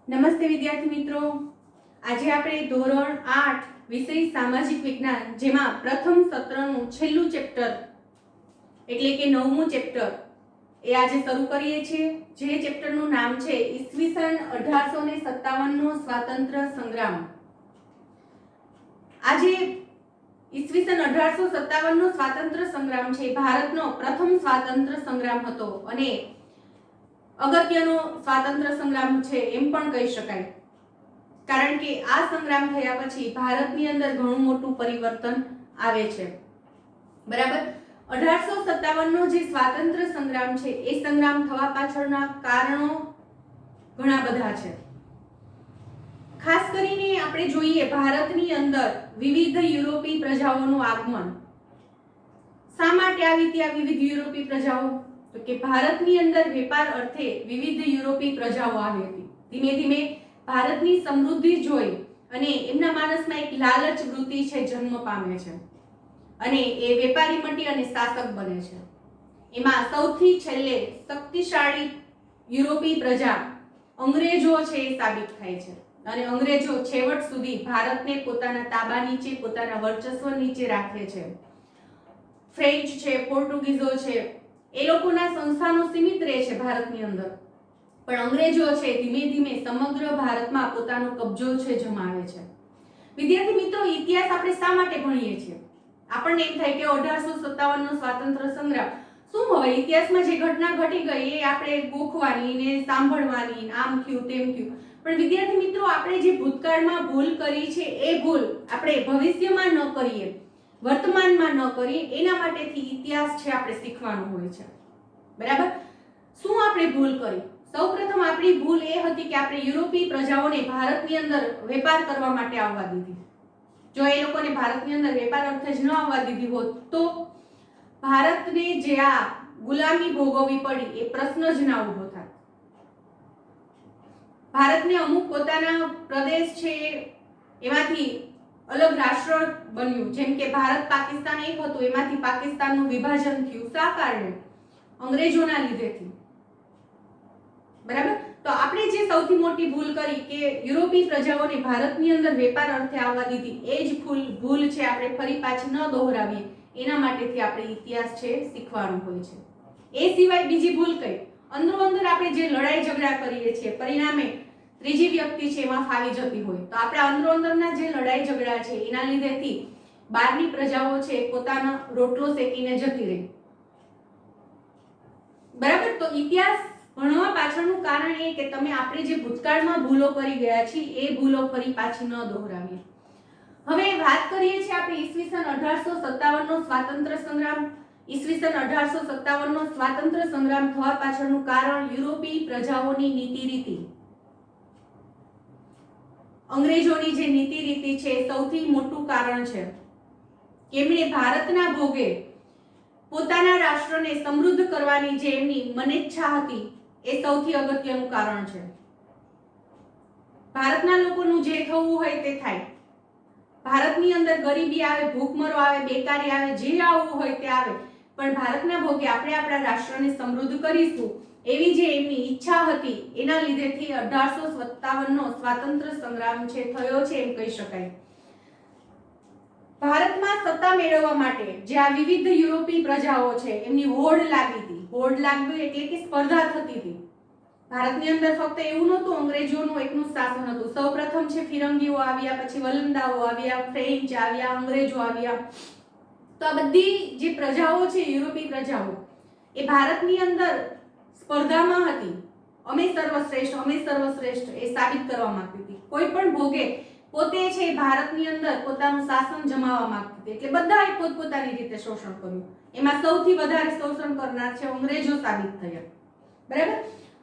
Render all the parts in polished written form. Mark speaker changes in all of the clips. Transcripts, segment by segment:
Speaker 1: નમસ્તે વિદ્યાર્થી મિત્રો, આજે આપણે ધોરણ 8 વિષય સામાજિક વિજ્ઞાન જેમાં પ્રથમ સત્રનું છેલ્લું ચેપ્ટર એટલે કે 9મું ચેપ્ટર એ આજે શરૂ કરીએ છીએ, જે ચેપ્ટરનું નામ છે ઈસવીસન 1857 નો સ્વાતંત્ર્ય સંગ્રામ। આજે ઈસવીસન 1857 નો સ્વાતંત્ર્ય સંગ્રામ છે ભારતનો પ્રથમ સ્વાતંત્ર્ય સંગ્રામ હતો અને અગત્યનો સ્વાતંત્ર્ય સંગ્રામ છે એમ પણ કહી શકાય, કારણ કે આ સંગ્રામ થયા પછી ભારતની અંદર ઘણું મોટું પરિવર્તન આવે છે। બરાબર, 1857 નો જે સ્વાતંત્ર્ય સંગ્રામ છે એ સંગ્રામ થવા પાછળના કારણો ઘણા બધા છે। ખાસ કરીને આપણે જોઈએ ભારતની અંદર વિવિધ યુરોપી પ્રજાઓનું આગમન। શા માટે આવી ત્યાં વિવિધ યુરોપી પ્રજાઓ? તો કે ભારતની અંદર વેપાર અર્થે વિવિધ યુરોપી પ્રજાઓ આવી હતી। ધીમે ધીમે ભારતની સમૃદ્ધિ જોઈ અને એમના માનસમાં એક લાલચ વૃત્તિ છે જન્મ પામે છે અને એ વેપારી મટી અને શાસક બને છે। એમાં સૌથી છેલ્લે શક્તિશાળી યુરોપી પ્રજા અંગ્રેજો છે એ સાબિત થાય છે અને અંગ્રેજો છેવટ સુધી ભારતને પોતાના તાબા નીચે, પોતાના વર્ચસ્વ નીચે રાખે છે। ફ્રેન્ચ છે, પોર્ટુગીઝો છે, એ લોકોના સંસ્થાનો સીમિત રહે છે ભારતની અંદર, પણ અંગ્રેજો છે ધીમે ધીમે સમગ્ર ભારતમાં પોતાનો કબજો છે જમાવે છે। વિદ્યાર્થી મિત્રો, ઇતિહાસ આપણે શા માટે ભણીએ છીએ? આપણને એમ થાય કે 1857 નો સ્વાતંત્ર્ય સંગ્રામ શું હવે ઇતિહાસમાં જે ઘટના ઘટી ગઈ એ આપણે ગોખવાની ને સાંભળવાની, આમ થયું તેમ થયું, પણ વિદ્યાર્થી મિત્રો આપણે જે ભૂતકાળમાં ભૂલ કરી છે એ ભૂલ આપણે ભવિષ્યમાં ન કરીએ, વર્તમાનમાં ન કરીએ, એના માટેથી ઇતિહાસ છે આપણે શીખવાનું હોય છે। બરાબર, શું આપણે ભૂલ કરી? સૌપ્રથમ આપણી ભૂલ એ હતી કે આપણે યુરોપી પ્રજાઓને ભારતની અંદર વેપાર કરવા માટે આવવા દીધી। જો એ લોકોને ભારતની અંદર વેપાર અર્થે જ ન આવવા દીધી હોત તો ભારતને જે આ ગુલામી ભોગવવી પડી એ પ્રશ્ન જ ના ઉભો થાત। ભારતને અમુક પોતાના પ્રદેશ છે એમાંથી અલગ રાષ્ટ્ર બન્યું, જેમ કે ભારત પાકિસ્તાન એક હતું, એમાંથી પાકિસ્તાનનું વિભાજન થયું। શા કારણે? અંગ્રેજોના લીધેથી। બરાબર, તો આપણે જે સૌથી મોટી ભૂલ કરી કે યુરોપી પ્રજાઓને ભારતની અંદર વેપાર અર્થે આવવા દીધી, એ જ ભૂલ છે આપણે ફરી પાછી ન દોહરાવીએ એના માટેથી આપણે ઇતિહાસ છે શીખવાનું હોય છે। એ સિવાય બીજી ભૂલ કઈ? અંદરો અંદર આપણે જે લડાઈ ઝઘડા કરીએ છીએ પરિણામે ત્રીજી વ્યક્તિ છે એમાં ફાવી જતી હોય, તો આપણે અંદરો અંદરના જે લડાઈ ઝઘડા છે એના લીધેથી બહારની પ્રજાઓ છે પોતાનો રોટલો શેકીને જતી રહી। બરાબર, તો ઇતિહાસ ભણવા પાછળનું કારણ એ કે તમે આપણે જે ભૂતકાળમાં ભૂલો કરી ગયા છીએ એ ભૂલો ફરી પાછી ન દોહરાવીએ। હવે વાત કરીએ છીએ આપણે ઈસવીસન 1857 નો સ્વાતંત્ર્ય સંગ્રામ। ઈસવીસન 1857 નો સ્વાતંત્ર્ય સંગ્રામ થવા પાછળનું કારણ યુરોપી પ્રજાઓની નીતિ રીતિ। અંગ્રેજોની જે નીતિ રીતિ છે સૌથી મોટું કારણ છે કે એમણે ભારતના ભોગે પોતાના રાષ્ટ્રને સમૃદ્ધ કરવાની જે એમની મનેચ્છા હતી એ સૌથી અગત્યનું કારણ છે। ભારતના લોકોનું જે થવું હોય તે થાય, ભારતની અંદર ગરીબી આવે, ભૂખમરો આવે, બેકારી આવે, જે આવવું હોય તે આવે, પણ ભારતના ભોગે આપણે આપણા રાષ્ટ્રને સમૃદ્ધ કરીશું એવી જે એમની ઈચ્છા હતી એના લીધેથી 1857 નો સ્વાતંત્ર્ય સંગ્રામ છે થયો છે એમ કહી શકાય। ભારતમાં સત્તા મેળવવા માટે જે આ વિવિધ યુરોપી પ્રજાઓ છે એમની હોડ લાગી હતી। હોડ લાગવી એટલે કે સ્પર્ધા થતી હતી। ભારતની અંદર ફક્ત એવું નહોતું અંગ્રેજોનું એકનું શાસન હતું, સૌપ્રથમ છે ફિરંગીઓ આવ્યા, પછી વલંદાઓ આવ્યા, ફ્રેન્ચ આવ્યા, અંગ્રેજો આવ્યા। તો આ બધી જે પ્રજાઓ છે યુરોપી પ્રજાઓ એ ભારતની અંદર સ્પર્ધામાં હતી। અમે સર્વશ્રેષ્ઠ એ સાબિત કરવા માંગતી હતી। કોઈ પણ ભોગે પોતે છે ભારતની અંદર પોતાનું શાસન જમાવવા માંગતી હતી, એટલે બધાએ પોતપોતાની રીતે શોષણ કર્યું। એમાં સૌથી વધારે શોષણ કરનાર છે અંગ્રેજો સાબિત થયા। બરાબર,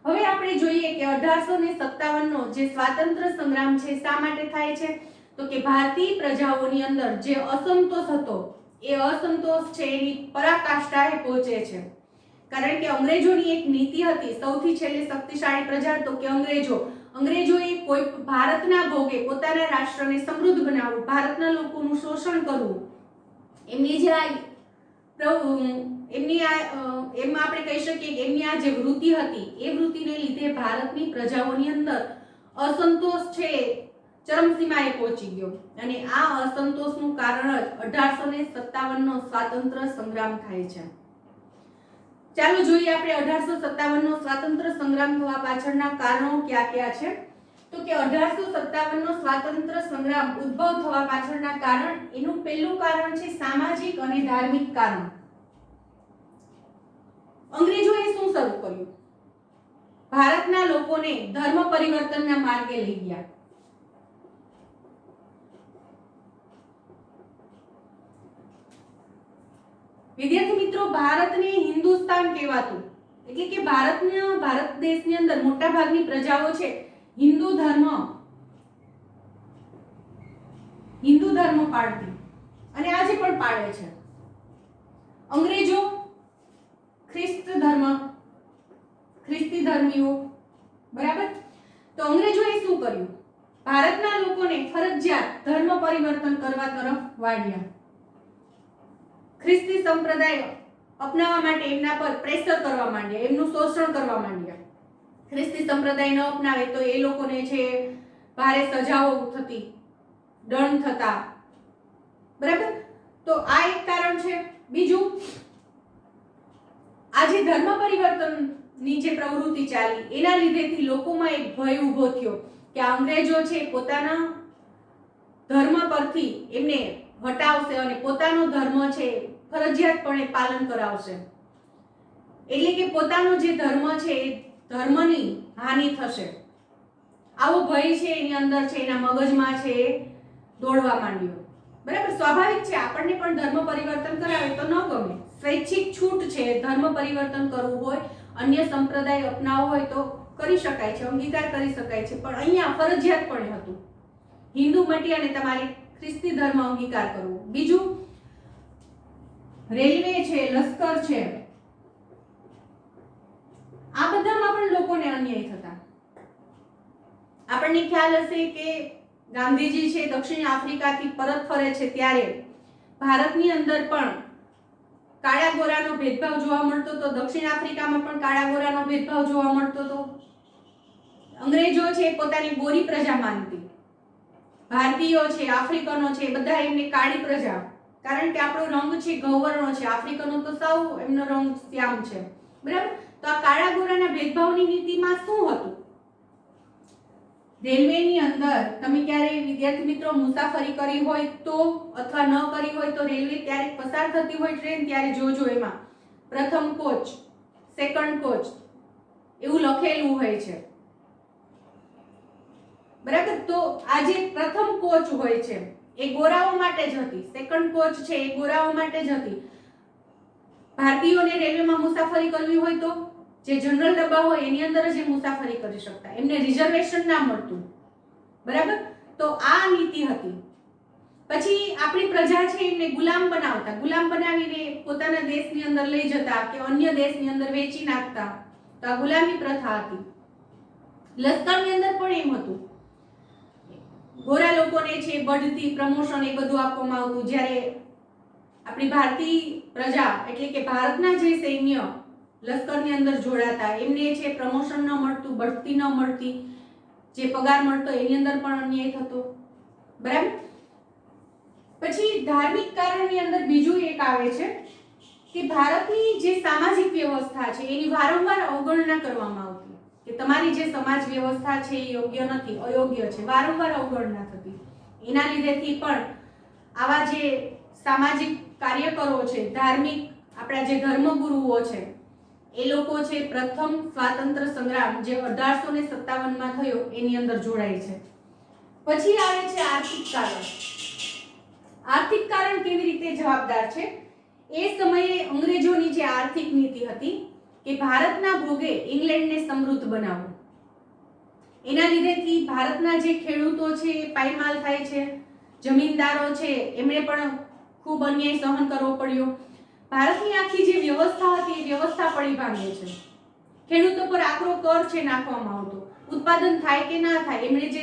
Speaker 1: હવે આપણે જોઈએ કે 1857 નો જે સ્વાતંત્ર્ય સંગ્રામ છે શા માટે થાય છે? તો કે ભારતીય પ્રજાઓની અંદર જે અસંતોષ હતો એ અસંતોષ છે એની પરાકાષ્ઠાએ પહોંચે છે, કારણ કે અંગ્રેજોની એક નીતિ હતી સૌથી છેલ્લે શક્તિશાળી પ્રજા તો કે અંગ્રેજોએ કોઈ ભારતના ભોગે પોતાના રાષ્ટ્રને સમૃદ્ધ બનાવવું, ભારતના લોકોનું શોષણ કરવું, એમની જે એમાં આપણે કહી શકીએ કે એમની આ જે વૃત્તિ હતી એ વૃત્તિને લીધે ભારતની પ્રજાઓની અંદર અસંતોષ છે ચરમસીમાએ પહોંચી ગયો અને આ અસંતોષનું કારણ જ 1857 નો સ્વાતંત્ર્ય સંગ્રામ થાય છે. ચાલો જોઈએ આપણે 1857 નો સ્વાતંત્ર્ય સંગ્રામ થવા પાછળના કારણો કયા કયા છે. તો કે 1857 નો સ્વાતંત્ર્ય સંગ્રામ ઉદ્ભવ થવા પાછળના કારણ, એનું પહેલું કારણ છે સામાજિક અને ધાર્મિક કારણ. અંગ્રેજોએ શું શરૂ કર્યું? ભારતના લોકોને ધર્મ પરિવર્તનના માર્ગે લઈ ગયા. વિદ્યાર્થી મિત્રો, ભારતને હિન્દુસ્તાન કહેવાતું, એટલે કે ભારત દેશની અંદર મોટા ભાગની પ્રજાઓ છે હિન્દુ ધર્મ પાળતી અને આજે પણ પાળે છે. અંગ્રેજો ખ્રિસ્તી ધર્મીઓ, બરાબર. તો અંગ્રેજોએ શું કર્યું? ભારતના લોકોને ફરજિયાત ધર્મ પરિવર્તન કરવા તરફ વાળ્યા. ખ્રિસ્તી સંપ્રદાય અપનાવવા માટે એમના પર પ્રેશર કરવા માંડ્યા, એમનું શોષણ કરવા માંડ્યા. ખ્રિસ્તી સંપ્રદાય ન અપનાવે તો એ લોકોને છે ભારે સજાઓ થતી, દંડ થતા, બરાબર. તો આ એક કારણ છે. બીજું, આજે ધર્મ પરિવર્તનની જે પ્રવૃત્તિ ચાલી એના લીધેથી લોકોમાં એક ભય ઊભો થયો કે અંગ્રેજો છે પોતાના ધર્મ પરથી એમને હટાવશે અને પોતાનો ધર્મ છે ફરજિયાતપણે પાલન કરાવશે. એટલે કે પોતાનો જે ધર્મ છે એ ધર્મની હાનિ થશે, આવો ભય છે એની અંદર છે, એના મગજમાં છે દોડવા માંડ્યો. બરાબર, સ્વાભાવિક છે, આપણને પણ ધર્મ પરિવર્તન કરાવે તો ન ગમે. સ્વૈચ્છિક છૂટ છે, ધર્મ પરિવર્તન કરવું હોય, અન્ય સંપ્રદાય અપનાવવો હોય તો કરી શકાય છે, અંગીકાર કરી શકાય છે, પણ અહીંયા ફરજિયાતપણે હતું હિન્દુ મટી અને તમારે ખ્રિસ્તી ધર્મ અંગીકાર કરવો. બીજું, રેલવે છે, લશ્કર છે, આ બધામાં પણ લોકોને અન્યાય થતા. આપણને ખ્યાલ હશે કે ગાંધીજી છે દક્ષિણ આફ્રિકાથી પરત ફરે છે ત્યારે ભારતની અંદર પણ કાળા ગોરાનો ભેદભાવ જોવા મળતો હતો. દક્ષિણ આફ્રિકામાં પણ કાળા ગોરાનો ભેદભાવ જોવા મળતો હતો. અંગ્રેજો છે પોતાની ગોરી પ્રજા માનતી, ભારતીયો છે, આફ્રિકનો છે, બધા એમને કાળી પ્રજા, કારણ કે આપણો રંગ છે ગૌવર્ણો છે, આફ્રિકનો તો સાવ એમનો રંગ શ્યામ છે, બરાબર. તો આ કાળા ગોરાના ભેદભાવની નીતિમાં શું હતું? રેલવેની અંદર તમે ક્યારે વિદ્યાર્થી મિત્રો મુસાફરી કરી હોય તો અથવા ન કરી હોય તો રેલવે ત્યારે પસાર થતી હોય ટ્રેન ત્યારે જોજો, એમાં પ્રથમ કોચ, સેકન્ડ કોચ એવું લખેલું હોય છે, બરાબર. તો આ જે પ્રથમ કોચ હોય છે એ ગોરાઓ માટે જ હતી, સેકન્ડ કોચ છે એ ગોરાઓ માટે જ હતી. ભારતીયોને રેલવેમાં મુસાફરી કરવી હોય તો જે જનરલ ડબ્બા હોય એની અંદર જ મુસાફરી કરી શકતા, એમને રિઝર્વેશન ના મળતું, બરાબર. તો આ નીતિ હતી. પછી આપણી પ્રજા છે એમને ગુલામ બનાવતા, ગુલામ બનાવીને પોતાના દેશની અંદર લઈ જતા કે અન્ય દેશની અંદર વેચી નાખતા. તો આ ગુલામી પ્રથા હતી. લશ્કરની અંદર પણ એમ હતું, ગોરા લોકોને છે બઢતી, પ્રમોશન એ બધું આપવામાં આવતું, જ્યારે આપણી ભારતીય પ્રજા એટલે કે ભારતના જે સૈન્ય લશ્કરની અંદર જોડાતા એમને છે પ્રમોશન ન મળતું, બઢતી ન મળતી, જે પગાર મળતો એની અંદર પણ અન્યાય થતો, બરાબર. પછી ધાર્મિક કારણની અંદર બીજું એક આવે છે કે ભારતની જે સામાજિક વ્યવસ્થા છે એની વારંવાર અવગણના કરવામાં આવતી કે તમારી જે સમાજ વ્યવસ્થા છે એ યોગ્ય નથી, અયોગ્ય છે, વારંવાર અવગણના થતી. એના લીધેથી પણ આવા જે સામાજિક કાર્યકરો છે, ધાર્મિક આપણા જે ધર્મગુરુઓ છે એ લોકો છે પ્રથમ સ્વાતંત્ર્ય સંગ્રામ જે 1857 માં થયો એની અંદર જોડાય છે. પછી આવે છે આર્થિક કારણ. આર્થિક કારણ કેવી રીતે જવાબદાર છે? એ સમયે અંગ્રેજોની જે આર્થિક નીતિ હતી કે ભારતના ભોગે ઇંગ્લેન્ડને સમૃદ્ધ બનાવવું, એના લીધેથી ભારતના જે ખેડૂતો છે એ પાયમાલ થાય છે, જમીનદારો છે એમણે પણ ખૂબ અન્યાય સહન કરવો પડ્યો. ભારતની આખી જે વ્યવસ્થા હતી એ વ્યવસ્થા પડી ભાંગે છે. ખેડૂતો પર આકરો કર છે નાખવામાં આવતો, ઉત્પાદન થાય કે ના થાય એમણે જે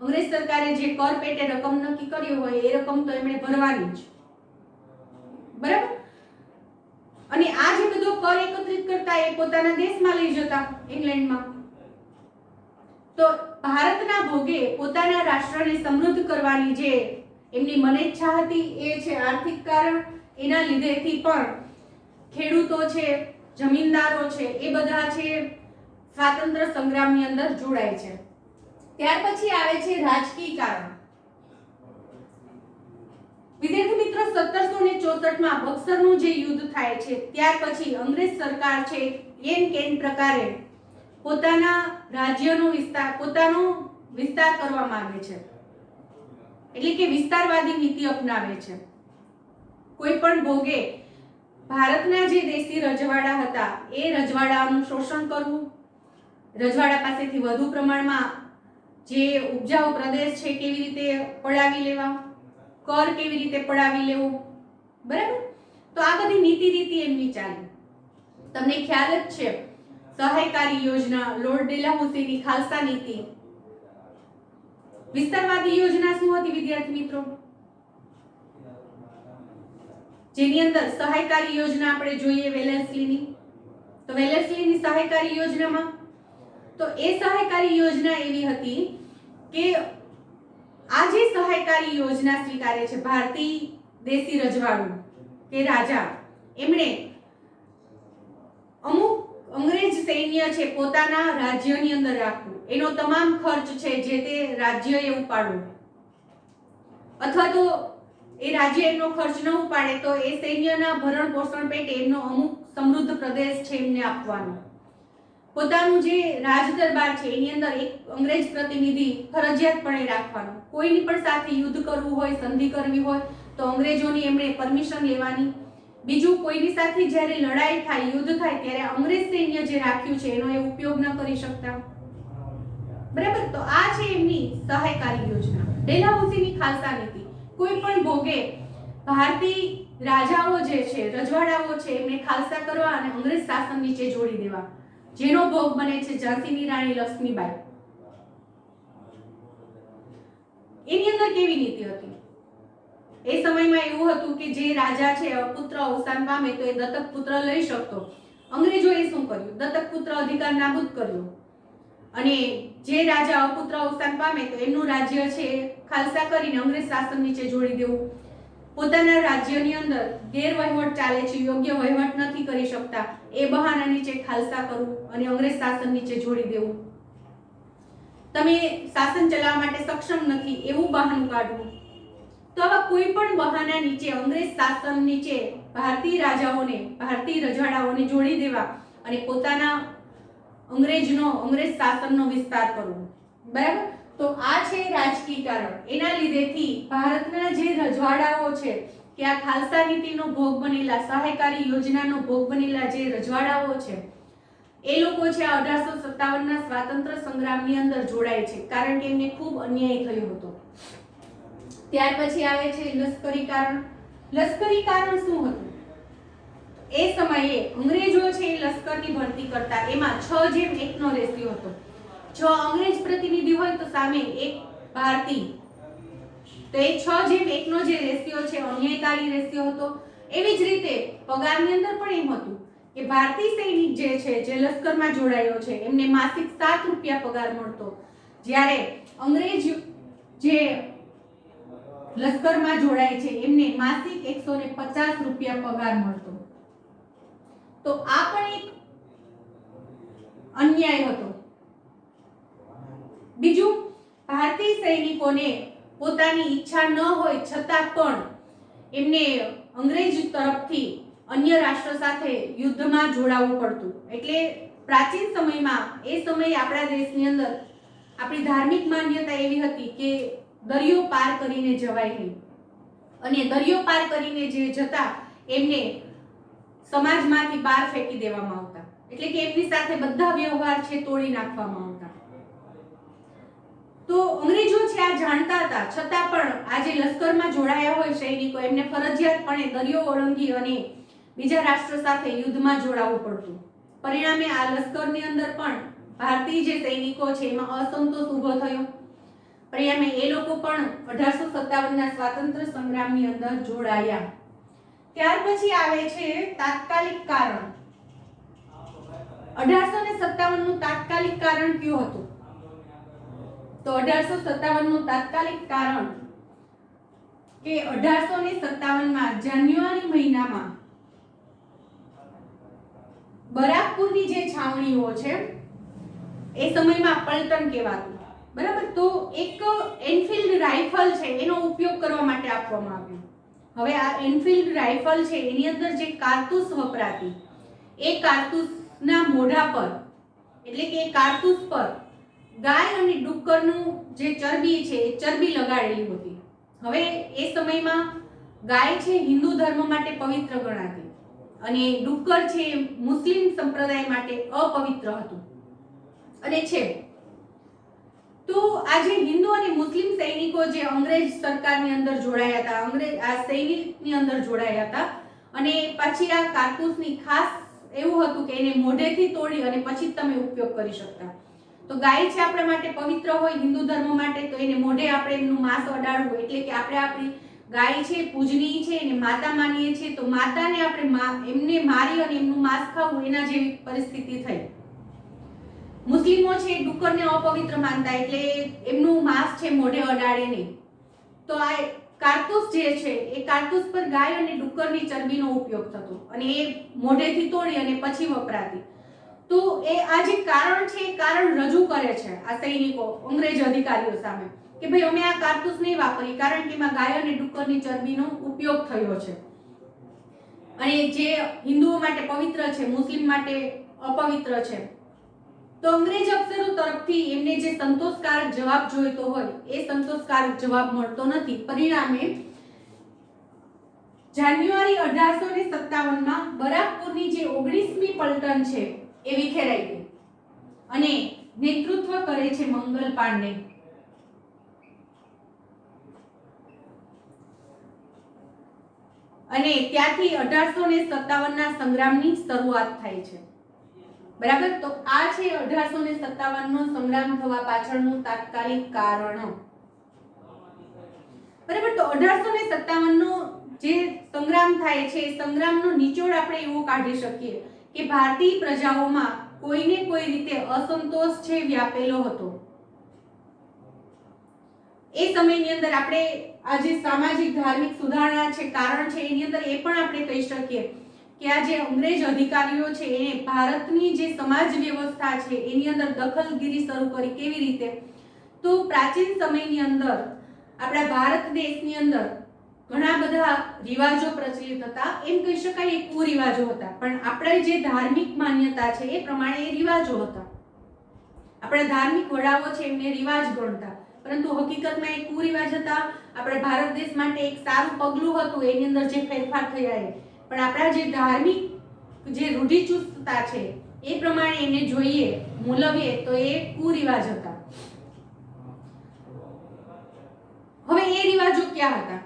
Speaker 1: અંગ્રેજ સરકારે જે કર પેટે રકમ નક્કી કરી હોય એ રકમ તો એમણે ભરવાની જ, બરાબર. અને આ જે બધો કર એકત્રિત કરતા એ પોતાના દેશમાં લઈ જતા, ઇંગ્લેન્ડમાં. તો તો ભારતના ભોગે પોતાના રાષ્ટ્રને સમૃદ્ધ કરવાની જે એમની મનેચ્છા હતી એ છે આર્થિક કારણ. એના લીધેથી પણ ખેડૂતો છે, જમીનદારો છે, એ બધા છે સ્વાતંત્ર્ય સંગ્રામની અંદર જોડાય છે. ત્યાર પછી આવે છે રાજકીય કારણ. વિદ્યાર્થી મિત્રો 1764 માં બક્સરનું જે યુદ્ધ થાય છે ત્યાર પછી અંગ્રેજ સરકાર છે એન કેન પ્રકારે પોતાનો વિસ્તાર કરવા માંગે છે, એટલે કે વિસ્તારવાદી નીતિ અપનાવે છે. કોઈ પણ ભોગે ભારતના જે દેશી રજવાડા હતા એ રજવાડાનું શોષણ કરવું, રજવાડા પાસેથી વધુ પ્રમાણમાં જે ઉપજાઉ પ્રદેશ છે કેવી રીતે પડાવી લેવા, કર કેવી રીતે પડાવી લેવો, બરાબર. તો આ બધી નીતિ રીતિ એમની ચાલી. તમને ખ્યાલ જ છે સહાયકારી યોજના, લોર્ડ ડેલહાઉસીની ખાલસા નીતિ. વિસ્તારવાદી યોજના શું હતી વિદ્યાર્થી મિત્રો? જેની અંદર સહાયકારી યોજના આપણે જોઈએ વેલેસ્લીની. તો વેલેસ્લીની સહાયકારી યોજનામાં તો એ સહાયકારી યોજના એવી હતી કે આ જે સહાયકારી યોજના સ્વીકારે છે ભારતીય દેશી રજવાડું કે રાજા, એમણે અમુક અંગ્રેજ સૈન્ય છે પોતાના રાજ્યની અંદર રાખવું, એનો તમામ ખર્ચ છે જે તે રાજ્યએ ઉપાડવો, અથવા તો એ રાજ્ય એનો ખર્ચ ન ઉપાડે તો એ સૈન્યના ભરણ પોષણ પેટે એમનો અમુક સમૃદ્ધ પ્રદેશ છે એમને આપવાનો. પોતાનું જે રાજ દરબાર છે એની અંદર એક અંગ્રેજ પ્રતિનિધિ ફરજિયાતપણે રાખવાનો. કોઈની પણ સાથે યુદ્ધ કરવું હોય, સંધિ કરવી હોય તો અંગ્રેજોની એમણે પરમિશન લેવાની. બીજું, કોઈની સાથે જ્યારે લડાઈ થાય, યુદ્ધ થાય ત્યારે અંગ્રેજ સૈન્ય જે રાખ્યું છે એનો એ ઉપયોગ ન કરી શકતા, બરાબર. તો આ છે એમની સહાયકારી યોજના, ડેલહાઉસીની ખાલસા નીતિ. કોઈ પણ ભોગે ભારતીય રાજાઓ જે છે, રજવાડાઓ છે, એમને ખાલસા કરવા અને અંગ્રેજ શાસન નીચે જોડી દેવા, જેનો ભોગ બને છે ઝાંસીની રાણી લક્ષ્મીબાઈ. એની અંદર કેવી નીતિ હતી? એ સમયમાં એવું હતું કે જે રાજા છે પુત્ર અવસાન પામે તો એ દત્તક પુત્ર લઈ શકતો. અંગ્રેજોએ શું કર્યું? દત્તક પુત્ર અધિકાર નાબૂદ કર્યો અને જે રાજા પુત્ર અવસાન પામે તો એમનું રાજ્ય છે ખાલસા કરીને અંગ્રેજ શાસન નીચે જોડી દેવું. પોતાના રાજ્યની અંદર ગેરવહીવટ ચાલે છે, યોગ્ય વહીવટ નથી કરી શકતા, એ બહાના નીચે ખાલસા કરવું અને અંગ્રેજ શાસન નીચે જોડી દેવું. તમે શાસન ચલાવવા માટે સક્ષમ નથી એવું બહાનું કાઢવું. તો આવા કોઈ પણ બહાના નીચે અંગ્રેજ શાસન નીચે ભારતીય રાજાઓને, ભારતીય રજવાડાઓને જોડી દેવા અને પોતાના અંગ્રેજ શાસનનો વિસ્તાર કરવો, બરાબર. તો આ છે રાજકીય કારણ. એના લીધેથી ભારતના જે રજવાડાઓ છે કે આ ખાલસા નીતિનો ભોગ બનેલા, સહાયકારી યોજનાનો ભોગ બનેલા જે રજવાડાઓ છે એ લોકો છે 1857 ના સ્વાતંત્ર્ય સંગ્રામની અંદર જોડાય છે, કારણ કે એમને ખૂબ અન્યાય થયો હતો. ત્યાર પછી આવે છે લશ્કરી કારણ. લશ્કરી કારણ શું હતું? એ સમયે અંગ્રેજો છે લશ્કરની ભરતી કરતા, એમાં 6:1 નો રેશિયો હતો. 6 અંગ્રેજ પ્રતિનિધિ હોય તો સામે એક ભારતીય. તો એ 6:1 નો જે રેશિયો છે અન્યાયકારી રેશિયો હતો. એવી જ રીતે પગારની અંદર પણ એમ હતું કે ભારતીય સૈનિક જે છે, જે લશ્કરમાં જોડાયો છે, એમને માસિક 7 રૂપિયા પગાર મળતો, જ્યારે અંગ્રેજ જે લશ્કરમાં જોડાય છે એમને માસિક 150 રૂપિયા પગાર મળતો. તો આ પણ એક અન્યાય હતો. બીજું, ભારતીય સૈનિકોને પોતાની ઈચ્છા ન હોય છતાં પણ એમને અંગ્રેજ તરફથી અન્ય રાષ્ટ્ર સાથે યુદ્ધમાં જોડાવવું પડતું. એટલે પ્રાચીન સમયમાં, એ સમયે આપણા દેશની અંદર આપણી ધાર્મિક માન્યતા એવી હતી કે દરિયો પાર કરીને જવાય નહીં, અને દરિયો પાર કરીને જે જતા એમને સમાજમાંથી બહાર ફેંકી દેવામાં આવતા, એટલે કે એમની સાથે બધા વ્યવહાર છે તોડી નાખવામાં આવતા. તો અંગ્રેજો છે આ જાણતા હતા, છતાં પણ આ જે લશ્કરમાં જોડાયા હોય સૈનિકો, એમને ફરજિયાતપણે દરિયો ઓળંગી અને બીજા રાષ્ટ્ર સાથે યુદ્ધમાં જોડાવવું પડતું. પરિણામે આ લશ્કરની અંદર પણ ભારતીય જે સૈનિકો છે એમાં અસંતોષ ઊભો થયો. પરિણામે એ લોકો પણ 1857 ના સ્વાતંત્ર્ય સંગ્રામની અંદર જોડાયા. ત્યાર પછી આવે છે તાત્કાલિક કારણ. 1857 નું તાત્કાલિક કારણ કયું હતું? તો 1857 નું તાત્કાલિક કારણ કે 1857 માં જાન્યુઆરી મહિનામાં બરાકપુરની જે છાવણીઓ છે એ સમયમાં પલટન કહેવાતું, બરાબર. તો એક એનફિલ્ડ રાઇફલ છે એનો ઉપયોગ કરવા માટે આપવામાં આવ્યું. હવે આ એનફિલ્ડ રાઇફલ છે એની અંદર જે કારતૂસ વપરાતી એ કારતૂસના મોઢા પર એટલે કે કારતૂસ પર ગાય અને ડુક્કરનું જે ચરબી છે એ ચરબી લગાડેલી હતી. હવે એ સમયમાં ગાય છે હિન્દુ ધર્મ માટે પવિત્ર ગણાતી અને ડુક્કર છે મુસ્લિમ સંપ્રદાય માટે અપવિત્ર હતું અને છે. તો આ જે હિન્દુ અને મુસ્લિમ સૈનિકો જે અંગ્રેજ સરકારની અંદર જોડાયા હતા, અંગ્રેજ આ સૈનિકની અંદર જોડાયા હતા અને પછી આ કારતૂસની ખાસ એવું હતું કે એને મોઢેથી તોડી અને પછી જ તમે ઉપયોગ કરી શકતા. તો ગાય છે આપણા માટે પવિત્ર હોય હિન્દુ ધર્મ માટે, તો એને મોઢે આપણે એમનું માંસ અડાડવું એટલે કે આપણે આપણી ગાય છે પૂજનીય છે એને માતા માનીએ છીએ, તો માતાને આપણે એમને મારી અને એમનું માંસ ખાવું એના જેવી પરિસ્થિતિ થઈ. મુસ્લિમો છે ડુક્કરને અપવિત્ર માનતા એટલે એમનું માંસ છે મોઢે અડાડે નહીં. તો આ કારતૂસ જે છે એ કારતૂસ પર ગાય અને ડુક્કરની ચરબીનો ઉપયોગ થતો અને એ મોઢેથી તોડી અને પછી વપરાતી. તો એ આ જે કારણ છે એ કારણ રજૂ કરે છે આ સૈનિકો અંગ્રેજ અધિકારીઓ સામે કે ભાઈ અમે આ કારતૂસ નહીં વાપરી કારણ કે એમાં ગાય અને ડુક્કરની ચરબીનો ઉપયોગ થયો છે અને જે હિન્દુઓ માટે પવિત્ર છે મુસ્લિમ માટે અપવિત્ર છે. તો અંગ્રેજ અફસરો તરફથી એમને જે સંતોષકારક જવાબ જોઈતો હોય એ સંતોષકારક જવાબ મળતો નથી. પરિણામે જાન્યુઆરી 1857 માં બરાકપુરની જે 19મી પલટન છે એ વિખેરાઈ ગઈ અને નેતૃત્વ કરે છે મંગલ પાંડે. અને ત્યાંથી 1857 ના સંગ્રામની શરૂઆત થાય છે, બરાબર. તો આ છે 1857 નો સંગ્રામ થવા પાછળનું તાત્કાલિક કારણ, બરાબર. તો 1857 નો જે સંગ્રામ થાય છે એ સંગ્રામનો નિચોડ આપણે એવો કાઢી શકીએ કે ભારતીય પ્રજાઓમાં કોઈને કોઈ રીતે અસંતોષ છે વ્યાપેલો હતો. એ સમયની અંદર આપણે આ જે સામાજિક ધાર્મિક સુધારણા છે કારણ છે એની અંદર એ પણ આપણે કહી શકીએ કે આ જે અંગ્રેજ અધિકારીઓ છે એને ભારતની જે સમાજ વ્યવસ્થા છે એની અંદર દખલગીરી શરૂ કરી. કેવી રીતે? તો પ્રાચીન સમયની અંદર આપણા ભારત દેશની અંદર ઘણા બધા રિવાજો પ્રચલિત હતા, એમ કહી શકાય એ કુરિવાજો હતા, પણ આપણે જે ધાર્મિક માન્યતા છે એ પ્રમાણે એ રિવાજો હતા. આપણા ધાર્મિક વડાઓ છે એમને રિવાજ ગણતા, પરંતુ હકીકતમાં એ કુરિવાજ હતા. આપણા ભારત દેશ માટે એક સારું પગલું હતું એની અંદર જે ફેરફાર થયા એ, પણ આપણા જે ધાર્મિક જે રૂઢિચુસ્તતા છે એ પ્રમાણે એને જોઈએ મૂલવીએ તો એ કુરિવાજ હતા. હવે એ રિવાજો ક્યાં હતા?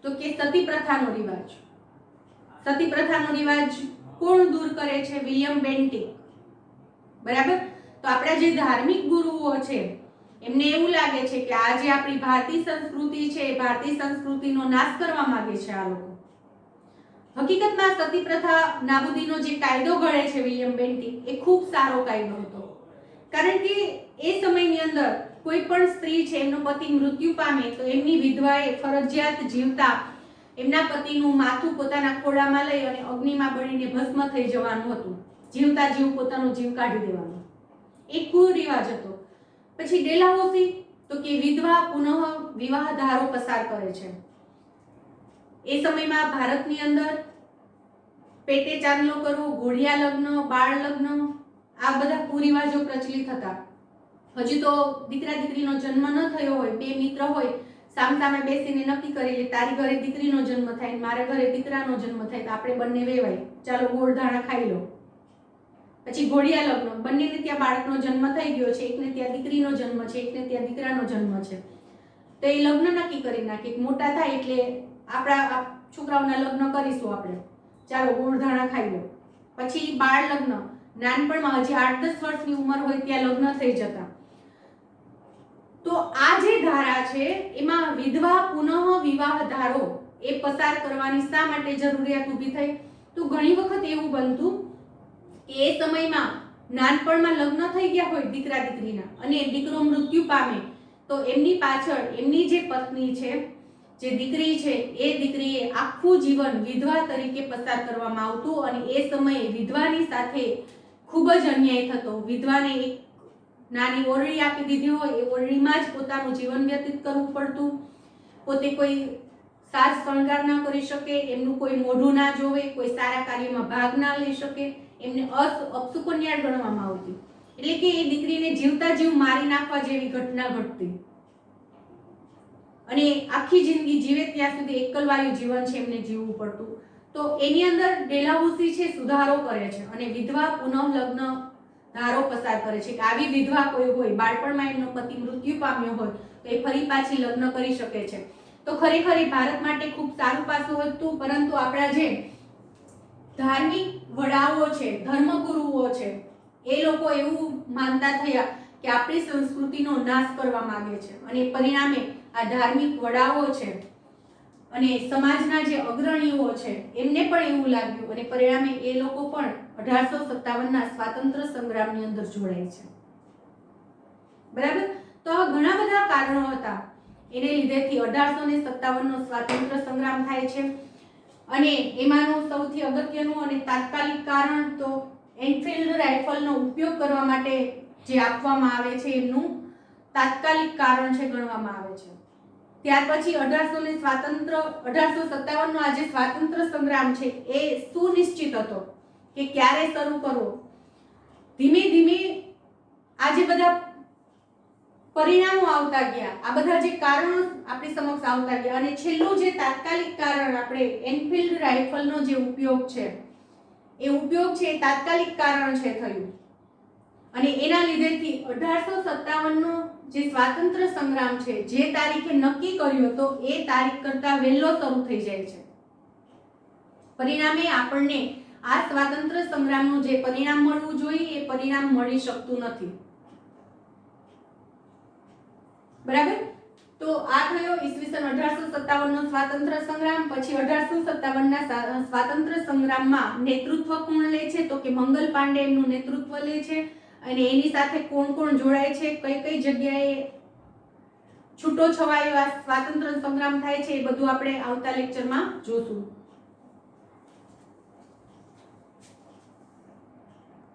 Speaker 1: તો કે સતી પ્રથાનો રિવાજ. સતી પ્રથાનો રિવાજ કોણ દૂર કરે છે? વિલિયમ બેન્ટિક, બરાબર. તો આપણા જે ધાર્મિક ગુરુઓ છે એમને એવું લાગે છે કે આ જે આપણી ભારતીય સંસ્કૃતિ છે એ ભારતીય સંસ્કૃતિનો નાશ કરવા માંગે છે આ લોકો. હકીકતમાં સતી પ્રથા નાબૂદીનો જે કાયદો ઘડે છે વિલિયમ બેન્ટિક એ ખૂબ સારો કાયદો હતો, કારણ કે એ સમયની અંદર કોઈ પણ સ્ત્રી છે એમનો પતિ મૃત્યુ પામે તો એમની વિધવાએ ફરજિયાત જીવતા એમના પતિનું માથું પોતાના ખોળામાં લઈ અને અગ્નિમાં બળીને ભસ્મ થઈ જવાનું હતું. જીવતા જીવ પોતાનો જીવ કાઢી દેવાનો એ કુરિવાજ હતો. પછી ડેલાહોસી તો કે વિધવા પુનઃ વિવાહ ધારો પસાર કરે છે. એ સમયમાં ભારતની અંદર પેટે ચાંદલો કરવો, ઘોડિયા લગ્ન, બાળ લગ્ન આ બધા કુરિવાજો પ્રચલિત હતા. હજી તો દીકરા દીકરીનો જન્મ ન થયો હોય, બે મિત્ર હોય સામસામે બેસીને નક્કી કરી લે તારી ઘરે દીકરીનો જન્મ થાય મારા ઘરે દીકરાનો જન્મ થાય તો આપણે બંને વેવાય, ચાલો ગોળ ધાણા ખાઈ લો. પછી ઘોડિયા લગ્ન, બંનેને ત્યાં બાળકનો જન્મ થઈ ગયો છે, એકને ત્યાં દીકરીનો જન્મ છે, એકને ત્યાં દીકરાનો જન્મ છે, તો એ લગ્ન નક્કી કરી નાખે મોટા થાય એટલે આપણા છોકરાઓના લગ્ન કરીશું આપણે, ચાલો ગોળ ધાણા ખાઈ લો. પછી બાળ લગ્ન, નાનપણમાં હજી 8-10 વર્ષની ઉંમર હોય ત્યાં લગ્ન થઈ જતા. તો આ જે ધારા છે એમાં વિધવા પુનઃ વિવાહ ધારો એ પસાર કરવાની શા માટે જરૂરિયાત ઊભી થઈ? તો ઘણી વખત એવું બનતું કે એ સમયમાં નાનપણમાં લગ્ન થઈ ગયા હોય દીકરા દીકરીના અને દીકરો મૃત્યુ પામે તો એમની પાછળ એમની જે પત્ની છે, જે દીકરી છે, એ દીકરીએ આખું જીવન વિધવા તરીકે પસાર કરવામાં આવતું અને એ સમયે વિધવાની સાથે ખૂબ જ અન્યાય થતો. વિધવાને એક નાની ઓરડી આપી દીધી હોય, એ ઓરડીમાં જ પોતાનું જીવન વ્યતીત કરવું પડતું. પોતે કોઈ સાજ શણગાર ના કરી શકે, એમનું કોઈ મોઢું ના જોવે, કોઈ સારા કાર્યમાં ભાગ ના લઈ શકે, એમને અપશુકન્યા ગણવામાં આવતી. એટલે કે એ દીકરીને જીવતા જીવ મારી નાખવા જેવી ઘટના ઘટતી અને આખી જિંદગી જીવે ત્યાં સુધી એકલવાયું જીવન છે એમને જીવવું પડતું. તો એની અંદર ડેલાઉસી છે સુધારો કરે છે અને વિધવા પુનઃ લગ્ન ધારો પસાર કરે છે કે આવી વિધવા કોઈ હોય, બાળપણમાં એમનો પતિ મૃત્યુ પામ્યો હોય તો એ ફરી પાછી લગ્ન કરી શકે છે. તો ખરેખર ભારત માટે ખૂબ સારું પાસું હતું. પરંતુ આપણા જે ધાર્મિક વડાઓ છે, ધર્મગુરુઓ છે, એ લોકો એવું માનતા થયા કે આપણી સંસ્કૃતિનો નાશ કરવા માંગે છે અને પરિણામે આ ધાર્મિક વડાઓ છે અને સમાજના જે અગ્રણીઓ છે એમને પણ એવું લાગ્યું અને પરિણામે એ લોકો પણ 1857ના સ્વાતંત્ર્ય સંગ્રામની અંદર જોડાય છે. બરાબર. તો આ ઘણા બધા કારણો હતા, એને લીધેથી 1857નો સ્વાતંત્ર્ય સંગ્રામ થાય છે અને એમાંનું સૌથી અગત્યનું અને તાત્કાલિક કારણ તો એનફિલ્ડ રાઇફલનો ઉપયોગ કરવા માટે જે આપવામાં આવે છે એમનું તાત્કાલિક કારણ છે ગણવામાં આવે છે. ત્યાર પછી 1857નો આ જે સ્વાતંત્ર્ય સંગ્રામ છે એ સુનિશ્ચિત હતો કે ક્યારે શરૂ કરવો. ધીમે ધીમે આ જે બધા પરિણામો આવતા ગયા, આ બધા જે કારણો આપણી સમક્ષ આવતા ગયા અને છેલ્લું જે તાત્કાલિક કારણ આપણે એનફિલ્ડ રાઇફલનો જે ઉપયોગ છે એ ઉપયોગ છે એ તાત્કાલિક કારણ છે થયું અને એના લીધેથી 1857નો જે સ્વાતંત્ર્ય સંગ્રામ છે જે તારીખે નક્કી કર્યો હતો એ તારીખ કરતા વહેલો શરૂ થઈ જાય છે. પરિણામે આપણને આ સ્વાતંત્ર્ય સંગ્રામનું જે પરિણામ મળવું જોઈએ એ પરિણામ મળી શકતું નથી. બરાબર. તો આ થયો ઈસવીસન 1857નો સ્વાતંત્ર્ય સંગ્રામ. પછી 1857ના સ્વાતંત્ર્ય સંગ્રામમાં નેતૃત્વ કોણ લે છે તો કે મંગલ પાંડે એમનું નેતૃત્વ લે છે અને એની સાથે કોણ કોણ જોડાય છે, કઈ કઈ જગ્યાએ છૂટો છવાયો આ સ્વાતંત્ર્ય સંગ્રામ થાય છે એ બધું આપણે આવતા લેક્ચરમાં જોશું.